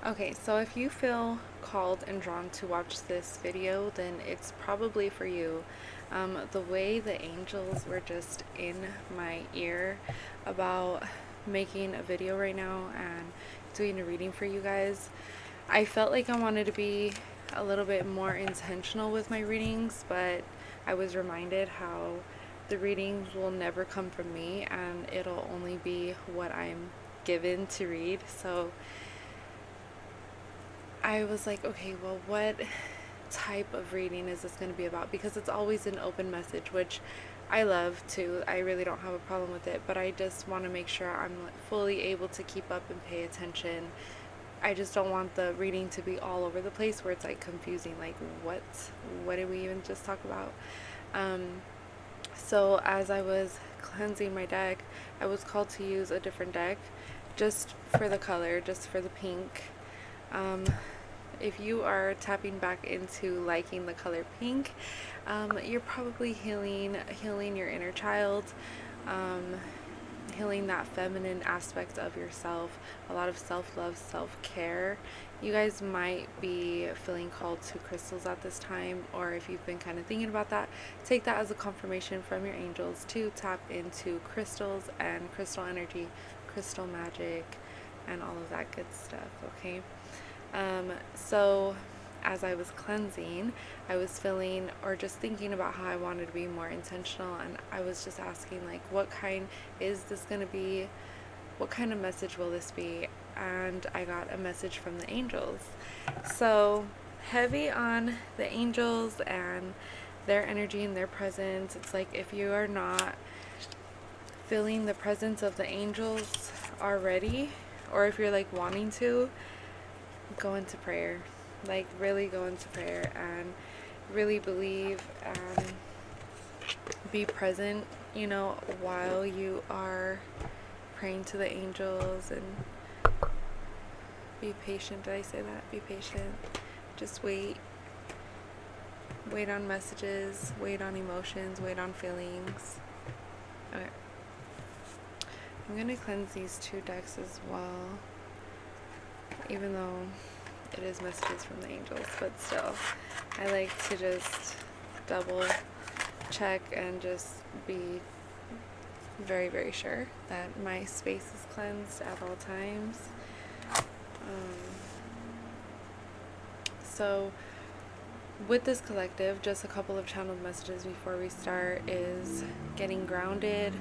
Okay, so if you feel called and drawn to watch this video, then it's probably for you. The way the angels were just in my ear about making a video right now and doing a reading for you guys, I felt like I wanted to be a little bit more intentional with my readings, but I was reminded how the readings will never come from me and it'll only be what I'm given to read. So I was like, okay, well, what type of reading is this going to be about? Because it's always an open message, which I love too. I really don't have a problem with it, but I just want to make sure I'm fully able to keep up and pay attention. I just don't want the reading to be all over the place where it's like confusing, like what did we even just talk about? Um, so as I was cleansing my deck, I was called to use a different deck just for the color, just for the pink. Um, if you are tapping back into liking the color pink, you're probably healing your inner child, um, healing that feminine aspect of yourself, a lot of self-love, self-care. You guys might be feeling called to crystals at this time, or if you've been kind of thinking about that, take that as a confirmation from your angels to tap into crystals and crystal energy, crystal magic, and all of that good stuff, okay? So as I was cleansing, I was feeling or just thinking about how I wanted to be more intentional, and I was just asking, like, what kind is this going to be? What kind of message will this be? And I got a message from the angels. So, heavy on the angels and their energy and their presence. It's like if you are not feeling the presence of the angels already, or if you're like wanting to, go into prayer. Like, really go into prayer and really believe and be present, while you are praying to the angels, and be patient. Did I say that? Be patient. Just wait. Wait on messages, wait on emotions, wait on feelings. Okay. I'm going to cleanse these two decks as well, even though it is messages from the angels, but still, I like to just double check and just be very, very sure that my space is cleansed at all times. So, with this collective, just a couple of channeled messages before we start is getting grounded.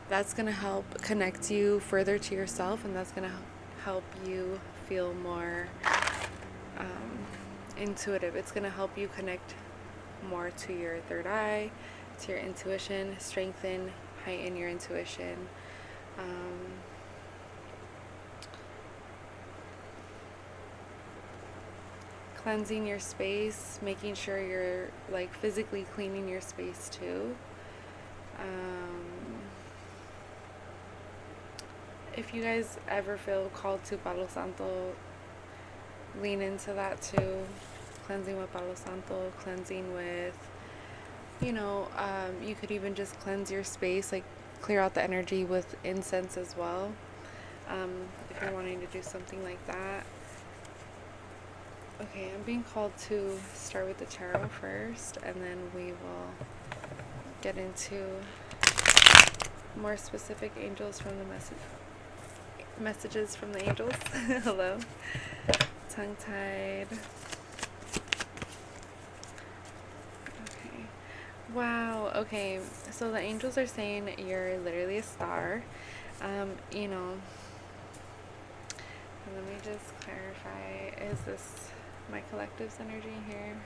That's going to help connect you further to yourself, and that's going to help you feel more intuitive. It's going to help you connect more to your third eye, to your intuition, strengthen, heighten your intuition. Cleansing your space, making sure you're like physically cleaning your space too. If you guys ever feel called to Palo Santo, lean into that too. Cleansing with Palo Santo, cleansing with, you could even just cleanse your space, like clear out the energy with incense as well. If you're wanting to do something like that. Okay, I'm being called to start with the tarot first, and then we will get into more specific angels from the messages from the angels. Hello. Tongue tied. Okay. Wow. Okay. So the angels are saying you're literally a star. Let me just clarify. Is this my collective's energy here?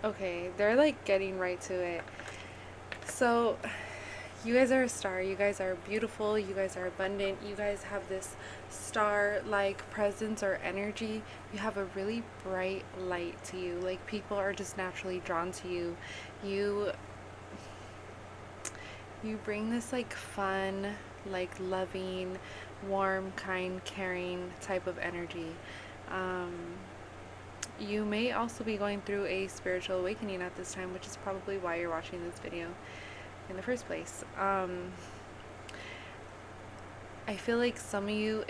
Okay, they're like getting right to it. So, you guys are a star. You guys are beautiful. You guys are abundant. You guys have this star like presence or energy. You have a really bright light to you. Like, people are just naturally drawn to you. You bring this like fun, like loving, warm, kind, caring type of energy. You may also be going through a spiritual awakening at this time, which is probably why you're watching this video. in the first place. I feel like some of you,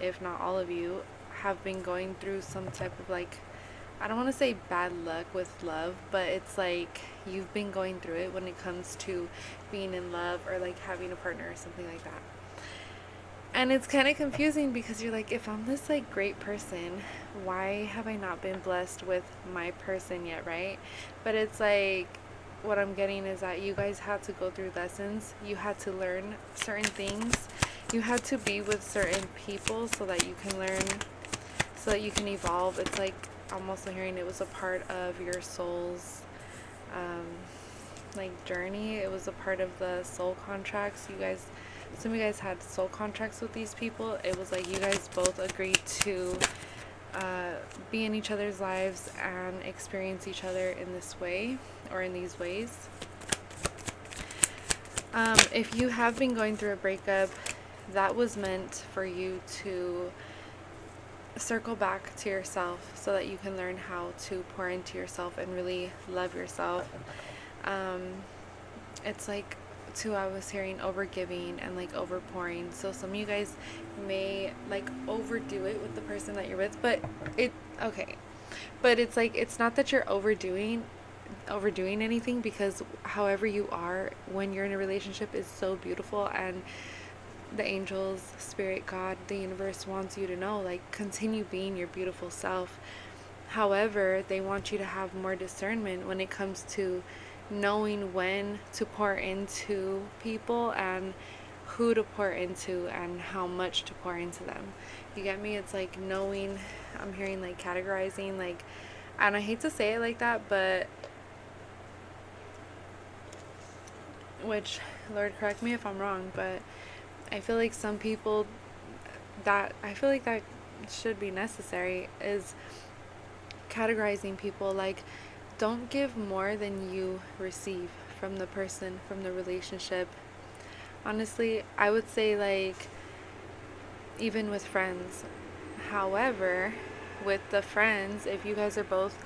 if not all of you, have been going through some type of like, I don't want to say bad luck with love, but it's like you've been going through it when it comes to being in love or like having a partner or something like that. And it's kind of confusing because you're like, if I'm this like great person, why have I not been blessed with my person yet, right? But it's like, what I'm getting is that you guys had to go through lessons. You had to learn certain things. You had to be with certain people so that you can learn, so that you can evolve. It's like, I'm also hearing it was a part of your soul's like journey. It was a part of the soul contracts. You guys, some of you guys had soul contracts with these people. It was like you guys both agreed to be in each other's lives and experience each other in this way or in these ways. If you have been going through a breakup, that was meant for you to circle back to yourself so that you can learn how to pour into yourself and really love yourself. It's like too, I was hearing overgiving and like overpouring. So some of you guys may like overdo it with the person that you're with, but it's like, it's not that you're overdoing anything, because however you are when you're in a relationship is so beautiful, and the angels, spirit, God, the universe wants you to know, like, continue being your beautiful self. However, they want you to have more discernment when it comes to knowing when to pour into people and who to pour into and how much to pour into them. You get me? It's like knowing, I'm hearing like categorizing, like, and I hate to say it like that, but which, Lord, correct me if I'm wrong, but I feel like some people, that I feel like that should be necessary, is categorizing people. Like, don't give more than you receive from the person, from the relationship. Honestly, I would say, like, even with friends. However, with the friends, if you guys are both,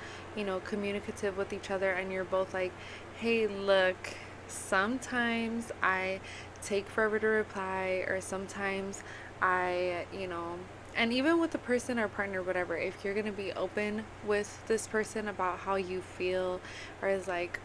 communicative with each other, and you're both like, hey, look, sometimes I take forever to reply, or sometimes I, and even with the person or partner, whatever, if you're going to be open with this person about how you feel, or is like,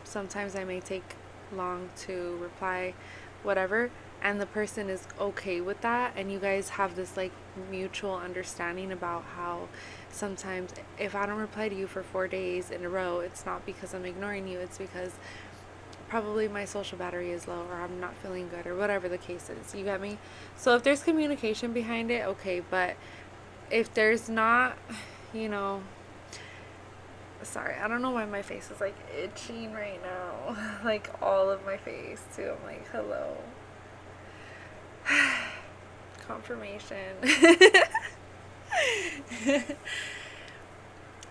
sometimes I may take long to reply, whatever, and the person is okay with that, and you guys have this like mutual understanding about how sometimes if I don't reply to you for 4 days in a row, it's not because I'm ignoring you, it's because probably my social battery is low, or I'm not feeling good, or whatever the case is. You get me? So if there's communication behind it, okay, but if there's not, sorry, I don't know why my face is like itching right now. Like all of my face too. I'm like, hello. Confirmation.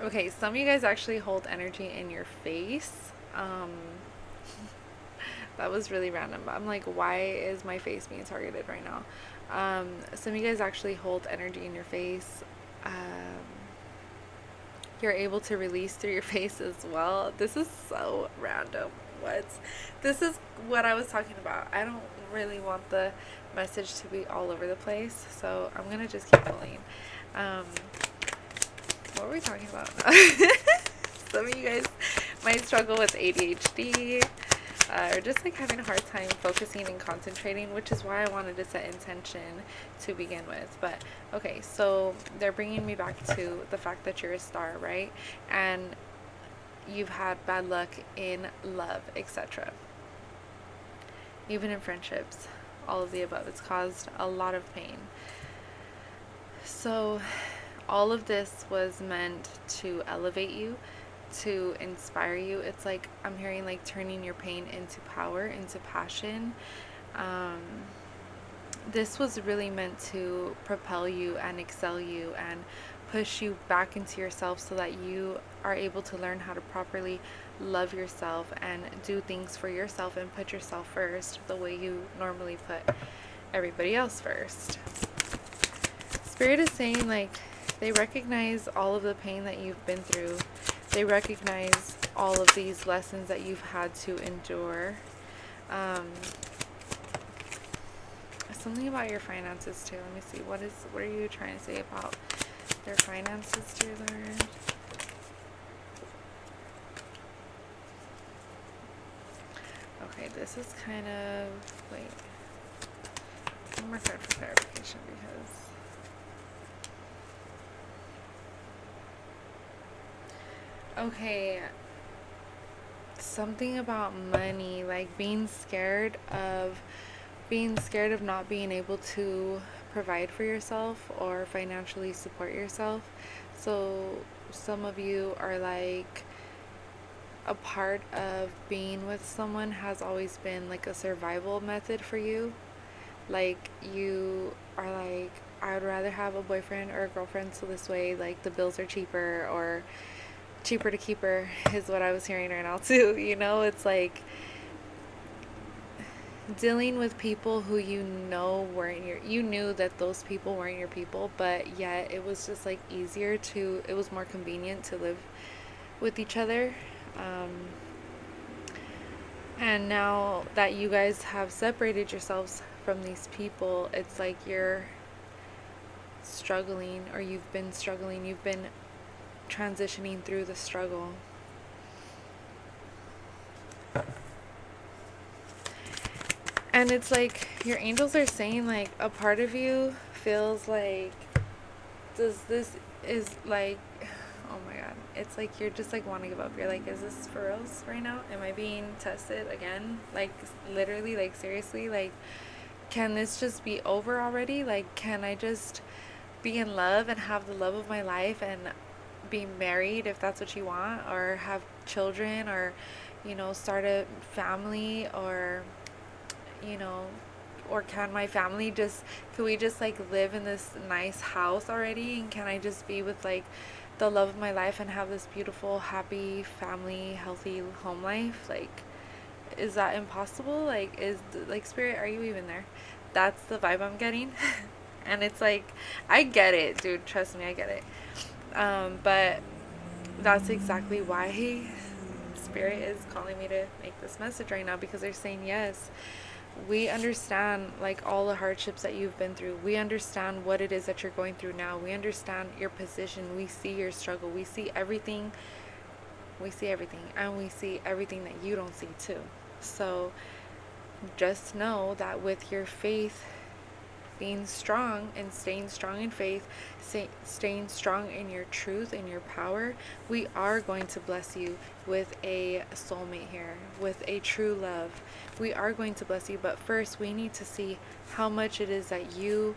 Okay, some of you guys actually hold energy in your face. That was really random. I'm like, why is my face being targeted right now? Some of you guys actually hold energy in your face. You're able to release through your face as well. This is so random. This is what I was talking about. I don't really want the message to be all over the place, so I'm gonna just keep pulling. What were we talking about? Some of you guys might struggle with ADHD, or just like having a hard time focusing and concentrating, which is why I wanted to set intention to begin with. But okay, so they're bringing me back to the fact that you're a star, right? And you've had bad luck in love, etc. Even in friendships, all of the above. It's caused a lot of pain. So all of this was meant to elevate you, to inspire you. It's like, I'm hearing like turning your pain into power, into passion. This was really meant to propel you and excel you and push you back into yourself so that you are able to learn how to properly love yourself and do things for yourself and put yourself first the way you normally put everybody else first. Spirit is saying, like, they recognize all of the pain that you've been through. They recognize all of these lessons that you've had to endure. Um, something about your finances too. Let me see. What are you trying to say about their finances, dear Lord? Okay, this is kind of, wait, one more card for clarification because, okay, something about money, like being scared of not being able to provide for yourself or financially support yourself. So some of you are like, a part of being with someone has always been like a survival method for you. Like you are like, I would rather have a boyfriend or a girlfriend so this way like the bills are cheaper, or cheaper to keep her is what I was hearing right now too. It's like dealing with people who you knew that those people weren't your people, but yet it was just like it was more convenient to live with each other. Um, and now that you guys have separated yourselves from these people, it's like you're struggling, or you've been struggling, you've been transitioning through the struggle. And it's like your angels are saying like a part of you feels like, does this is like, oh my god, it's like you're just like want to give up. You're like, is this for reals right now? Am I being tested again? Like literally, like seriously, like can this just be over already? Like can I just be in love and have the love of my life and be married if that's what you want, or have children, or start a family, or you know or can my family just, can we just like live in this nice house already, and can I just be with like the love of my life and have this beautiful happy family healthy home life? Like, is that impossible? Like, is like, spirit, are you even there? That's the vibe I'm getting. And it's like, I get it, dude, trust me, I get it. But that's exactly why spirit is calling me to make this message right now, because they're saying, yes, we understand like all the hardships that you've been through. We understand what it is that you're going through now. We understand your position. We see your struggle. We see everything. And we see everything that you don't see too. So just know that with your faith being strong and staying strong in faith, staying strong in your truth and your power, we are going to bless you with a soulmate here, with a true love. We are going to bless you, but first we need to see how much it is that you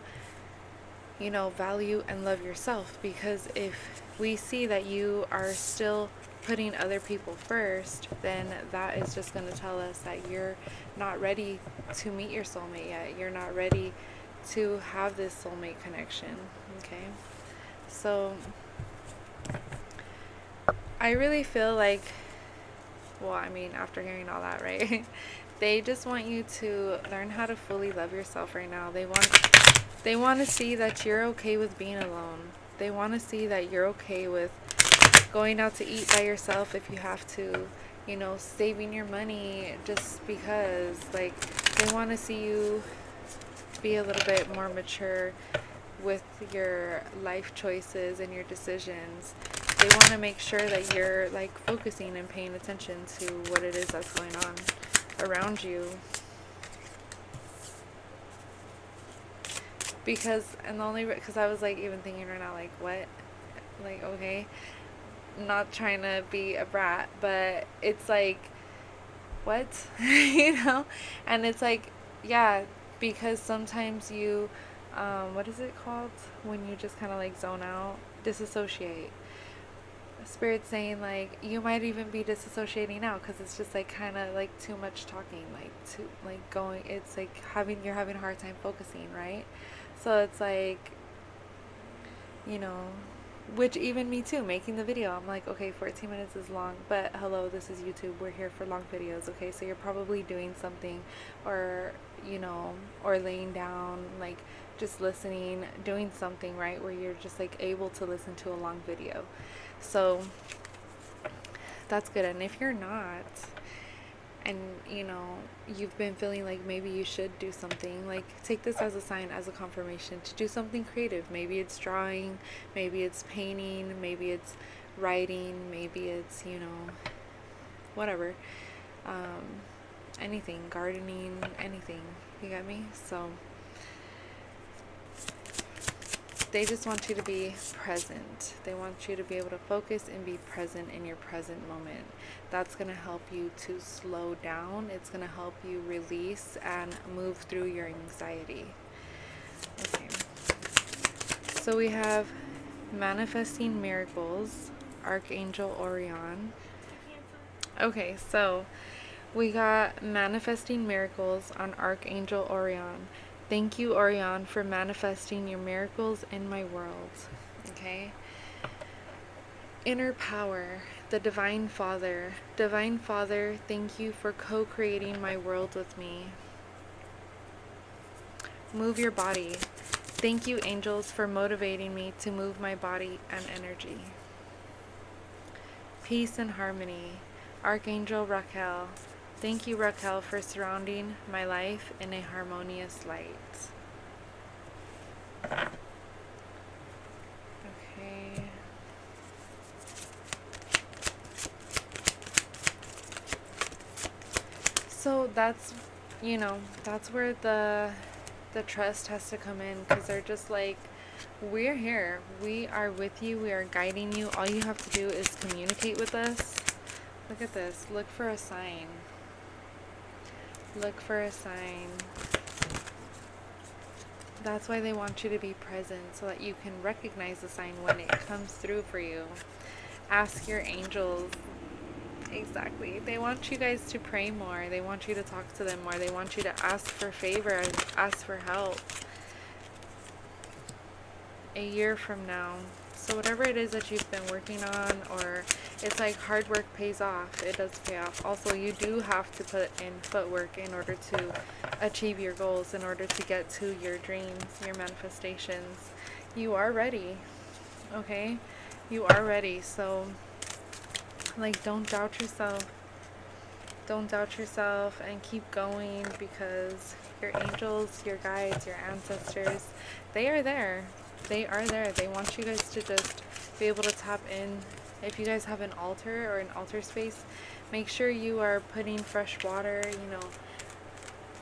value and love yourself. Because if we see that you are still putting other people first, then that is just going to tell us that you're not ready to meet your soulmate yet. You're not ready to have this soulmate connection. Okay, so I really feel like, well, I mean, after hearing all that, right? They just want you to learn how to fully love yourself right now. They want to see that you're okay with being alone. They want to see that you're okay with going out to eat by yourself if you have to, saving your money just because. Like, they want to see you be a little bit more mature with your life choices and your decisions. They want to make sure that you're like focusing and paying attention to what it is that's going on around you. Because I was like even thinking right now, like, what, like, okay, not trying to be a brat, but it's like, what? And it's like, yeah, because sometimes you what is it called when you just kind of like zone out, disassociate. Spirit saying like you might even be disassociating now because it's just like kind of like too much talking, like too like going, it's like you're having a hard time focusing, right? So it's like, you know which even me too, making the video, I'm like, okay, 14 minutes is long, but hello, this is YouTube, we're here for long videos. Okay, so you're probably doing something, or or laying down, like just listening, doing something, right, where you're just like able to listen to a long video. So that's good. And if you're not, and you've been feeling like maybe you should do something, like take this as a sign, as a confirmation to do something creative. Maybe it's drawing, maybe it's painting, maybe it's writing, maybe it's whatever, um, anything, gardening, anything, you got me? So they just want you to be present. They want you to be able to focus and be present in your present moment. That's going to help you to slow down. It's going to help you release and move through your anxiety. Okay. So we have Manifesting Miracles, Archangel Orion. Okay, so we got Manifesting Miracles on Archangel Orion. Thank you, Orion, for manifesting your miracles in my world. Okay. Inner power, the Divine Father. Divine Father, thank you for co-creating my world with me. Move your body. Thank you, angels, for motivating me to move my body and energy. Peace and harmony. Archangel Raquel. Thank you, Raquel, for surrounding my life in a harmonious light. Okay. So that's where the trust has to come in, because they're just like, we're here, we are with you, we are guiding you. All you have to do is communicate with us. Look at this. Look for a sign. Look for a sign. That's why they want you to be present, so that you can recognize the sign when it comes through for you. Ask your angels. Exactly. They want you guys to pray more. They want you to talk to them more. They want you to ask for favor, ask for help. A year from now. So whatever it is that you've been working on, or it's like hard work pays off. It does pay off. Also, you do have to put in footwork in order to achieve your goals, in order to get to your dreams, your manifestations. You are ready. Okay? You are ready. So, like, don't doubt yourself. Don't doubt yourself, and keep going, because your angels, your guides, your ancestors, they are there. They are there. They want you guys to just be able to tap in. If you guys have an altar or an altar space, make sure you are putting fresh water,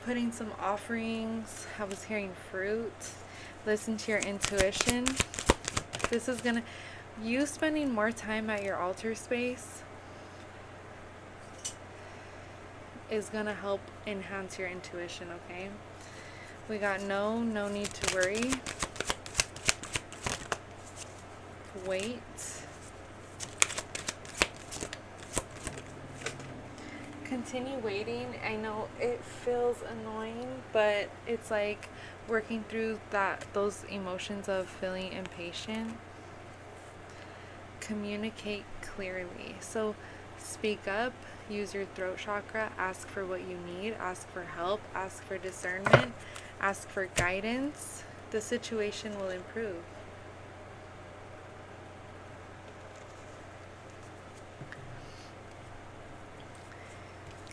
putting some offerings. I was hearing fruit. Listen to your intuition. This is gonna, you spending more time at your altar space is gonna help enhance your intuition, okay? We got no need to worry. Wait. Continue waiting. I know it feels annoying, but it's like working through those emotions of feeling impatient. Communicate clearly. So speak up, use your throat chakra, ask for what you need, ask for help, ask for discernment, ask for guidance. The situation will improve.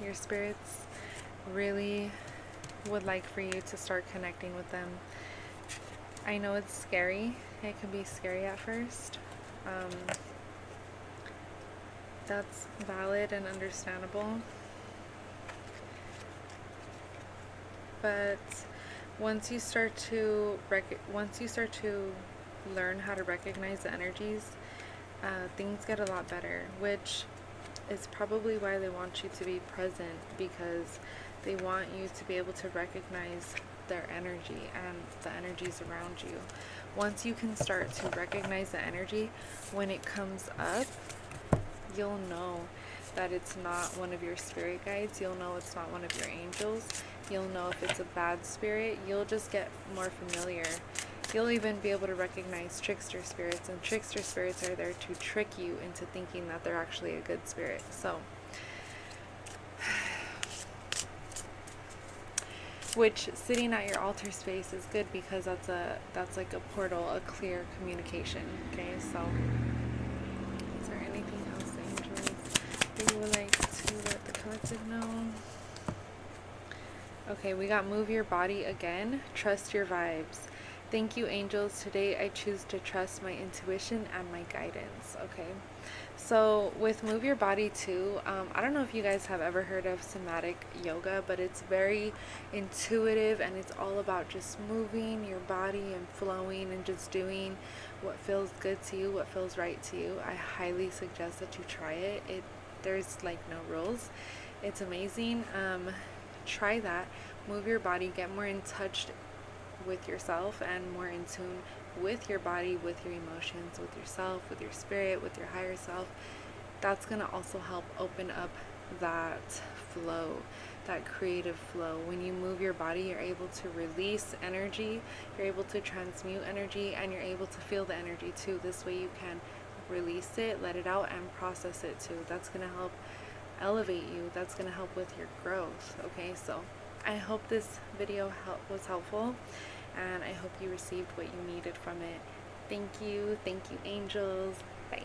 Your spirits really would like for you to start connecting with them. I know it's scary. It can be scary at first. That's valid and understandable. But once you start to learn how to recognize the energies, things get a lot better, which is probably why they want you to be present, because they want you to be able to recognize their energy and the energies around you. Once you can start to recognize the energy, when it comes up, you'll know that it's not one of your spirit guides. You'll know it's not one of your angels. You'll know if it's a bad spirit. You'll just get more familiar. You'll even be able to recognize trickster spirits, and trickster spirits are there to trick you into thinking that they're actually a good spirit. So, which sitting at your altar space is good, because that's like a portal, a clear communication. Okay, so is there anything else, angels, that you would like to let the collective know. Okay, we got move your body again. Trust your vibes. Thank you, angels. Today I choose to trust my intuition and my guidance. Okay. So with move your body too, I don't know if you guys have ever heard of somatic yoga, but it's very intuitive and it's all about just moving your body and flowing and just doing what feels good to you, what feels right to you. I highly suggest that you try it. There's like no rules. It's amazing. Try that. Move your body, get more in touch with yourself and more in tune with your body, with your emotions, with yourself, with your spirit, with your higher self. That's going to also help open up that flow, that creative flow. When you move your body, you're able to release energy, you're able to transmute energy, and you're able to feel the energy too. This way you can release it, let it out, and process it too. That's going to help elevate you. That's going to help with your growth. Okay, so I hope this video was helpful, and I hope you received what you needed from it. Thank you, angels. Bye.